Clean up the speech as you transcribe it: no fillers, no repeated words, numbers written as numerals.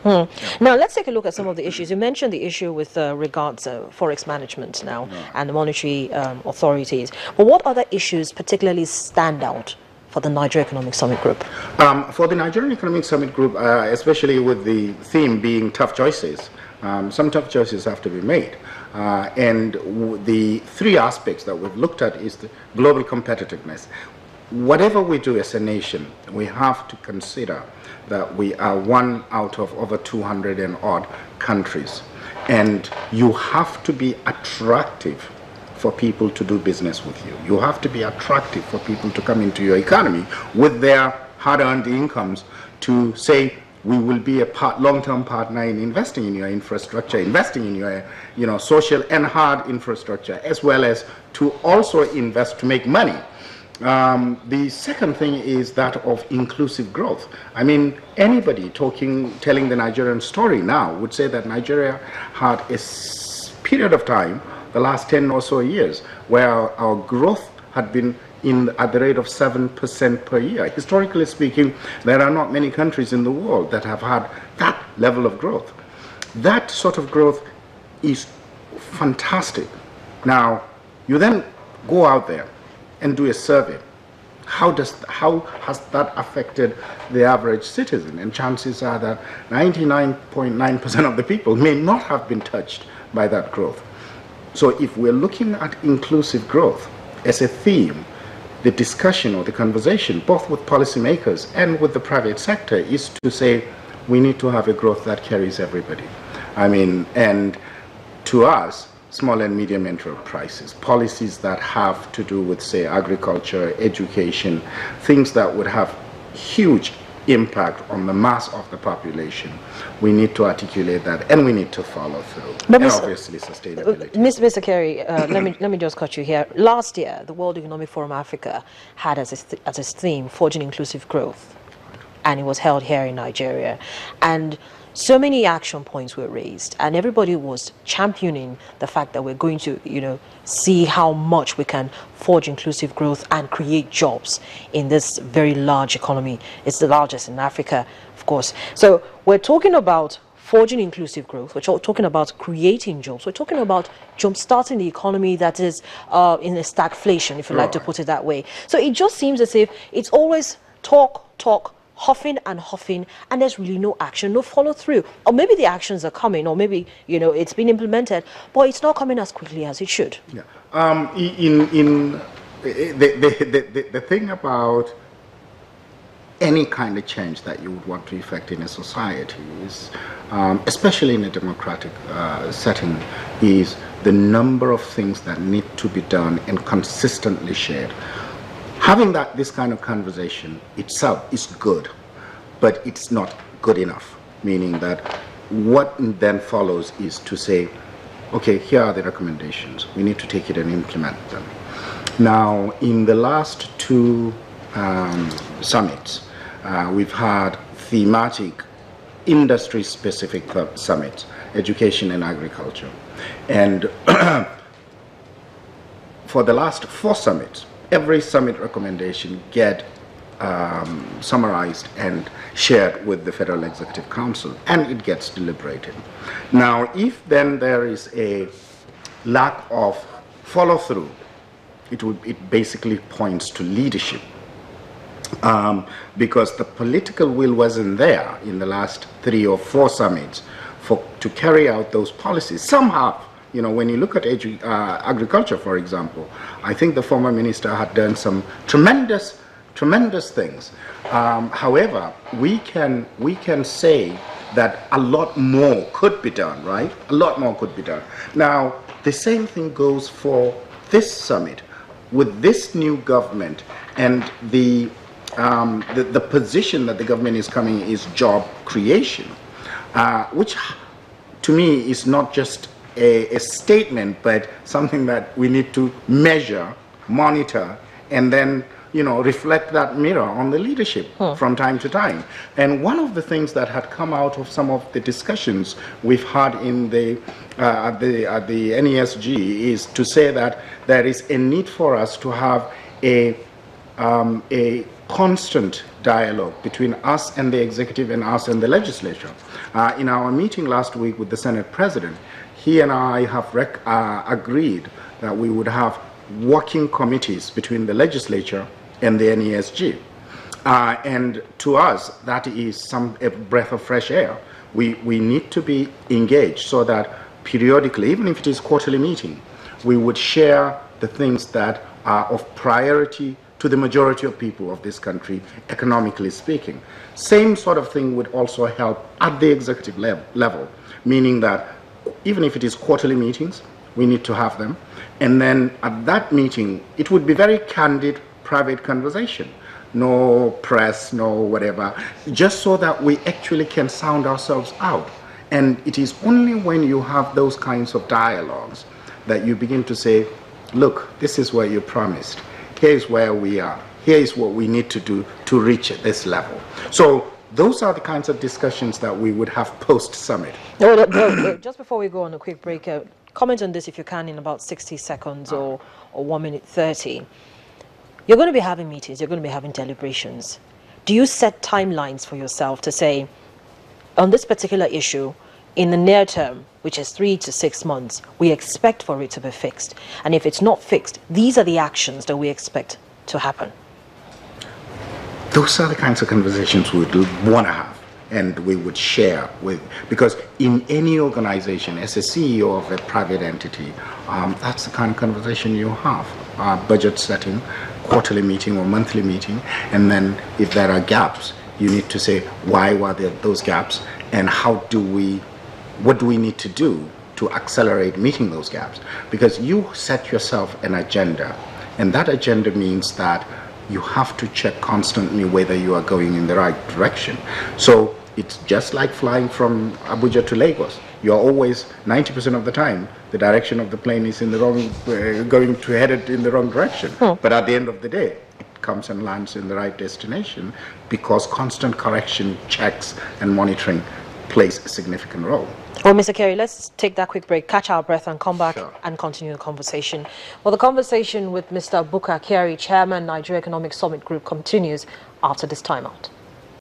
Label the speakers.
Speaker 1: Hmm. Now, let's take a look at some of the issues. You mentioned the issue with regards to forex management now and the monetary authorities. But what other issues particularly stand out for the Nigeria Economic Summit Group?
Speaker 2: For the Nigerian Economic Summit Group, especially with the theme being tough choices, some tough choices have to be made. And the three aspects that we've looked at is the global competitiveness. Whatever we do as a nation, we have to consider that we are one out of over 200 and odd countries. And you have to be attractive for people to do business with you. You have to be attractive for people to come into your economy with their hard-earned incomes to say, we will be a long-term partner in investing in your infrastructure, investing in your social and hard infrastructure, as well as to also invest to make money. The second thing is that of inclusive growth. I mean, anybody telling the Nigerian story now would say that Nigeria had a period of time, the last 10 or so years, where our growth had been at the rate of 7% per year. Historically speaking, there are not many countries in the world that have had that level of growth. That sort of growth is fantastic. Now, you then go out there and do a survey. How has that affected the average citizen? And chances are that 99.9% of the people may not have been touched by that growth. So if we're looking at inclusive growth as a theme, the discussion or the conversation, both with policymakers and with the private sector, is to say we need to have a growth that carries everybody. I mean, and to us, small and medium enterprises, policies that have to do with, say, agriculture, education, things that would have huge impact on the mass of the population. We need to articulate that, and we need to follow through.
Speaker 1: But
Speaker 2: and obviously sustainability.
Speaker 1: Mr. Kerry, let me just cut you here. Last year, the World Economic Forum Africa had as its theme forging inclusive growth, and it was held here in Nigeria. And so many action points were raised, and everybody was championing the fact that we're going to, see how much we can forge inclusive growth and create jobs in this very large economy. It's the largest in Africa, of course. So we're talking about forging inclusive growth. We're talking about creating jobs. We're talking about jump-starting the economy that is in a stagflation, if you like to put it that way. So it just seems as if it's always talk, huffing, and there's really no action, no follow-through. Or maybe the actions are coming, or maybe it's been implemented, but it's not coming as quickly as it should.
Speaker 2: Yeah. The thing about any kind of change that you would want to effect in a society is, especially in a democratic setting, is the number of things that need to be done and consistently shared. Having this kind of conversation itself is good, but it's not good enough, meaning that what then follows is to say, okay, here are the recommendations. We need to take it and implement them. Now, in the last two summits, we've had thematic, industry-specific summits, education and agriculture. And for the last 4 summits, every summit recommendation get summarized and shared with the Federal Executive Council, and it gets deliberated. Now, if then there is a lack of follow-through, it basically points to leadership. Because the political will wasn't there in the last 3 or 4 summits to carry out those policies. Somehow, when you look at agriculture, for example, I think the former minister had done some tremendous things. However, we can say that a lot more could be done, right? A lot more could be done. Now, the same thing goes for this summit. With this new government and the position that the government is coming is job creation, which to me is not just a statement, but something that we need to measure, monitor, and then reflect that mirror on the leadership from time to time. And one of the things that had come out of some of the discussions we've had in at the NESG is to say that there is a need for us to have a constant dialogue between us and the executive and us and the legislature. In our meeting last week with the Senate President, he and I have agreed that we would have working committees between the legislature and the NESG. And to us, that is a breath of fresh air. We need to be engaged so that periodically, even if it is quarterly meeting, we would share the things that are of priority to the majority of people of this country, economically speaking. Same sort of thing would also help at the executive level, meaning that even if it is quarterly meetings, we need to have them. And then at that meeting, it would be very candid, private conversation. No press, no whatever, just so that we actually can sound ourselves out. And it is only when you have those kinds of dialogues that you begin to say, look, this is what you promised. Here's where we are. Here is what we need to do to reach this level. So those are the kinds of discussions that we would have post-summit.
Speaker 1: Just before we go on a quick break, comment on this if you can in about 60 seconds or 1 minute 30. You're going to be having meetings, you're going to be having deliberations. Do you set timelines for yourself to say, on this particular issue, in the near term, which is 3 to 6 months, we expect for it to be fixed. And if it's not fixed, these are the actions that we expect to happen.
Speaker 2: Those are the kinds of conversations we would want to have and we would share with, because in any organization, as a CEO of a private entity, that's the kind of conversation you have. Budget setting, quarterly meeting or monthly meeting, and then if there are gaps, you need to say, why were there those gaps and what do we need to do to accelerate meeting those gaps? Because you set yourself an agenda, and that agenda means that you have to check constantly whether you are going in the right direction. So it's just like flying from Abuja to Lagos. You're always, 90% of the time, the direction of the plane is in the wrong, headed in the wrong direction. But at the end of the day, it comes and lands in the right destination because constant correction, checks, and monitoring plays a significant role.
Speaker 1: Well, Mr. Kerry, let's take that quick break, catch our breath, and come back and continue the conversation. Well, the conversation with Mr. Bukar Kerry, Chairman, Nigeria Economic Summit Group, continues after this timeout.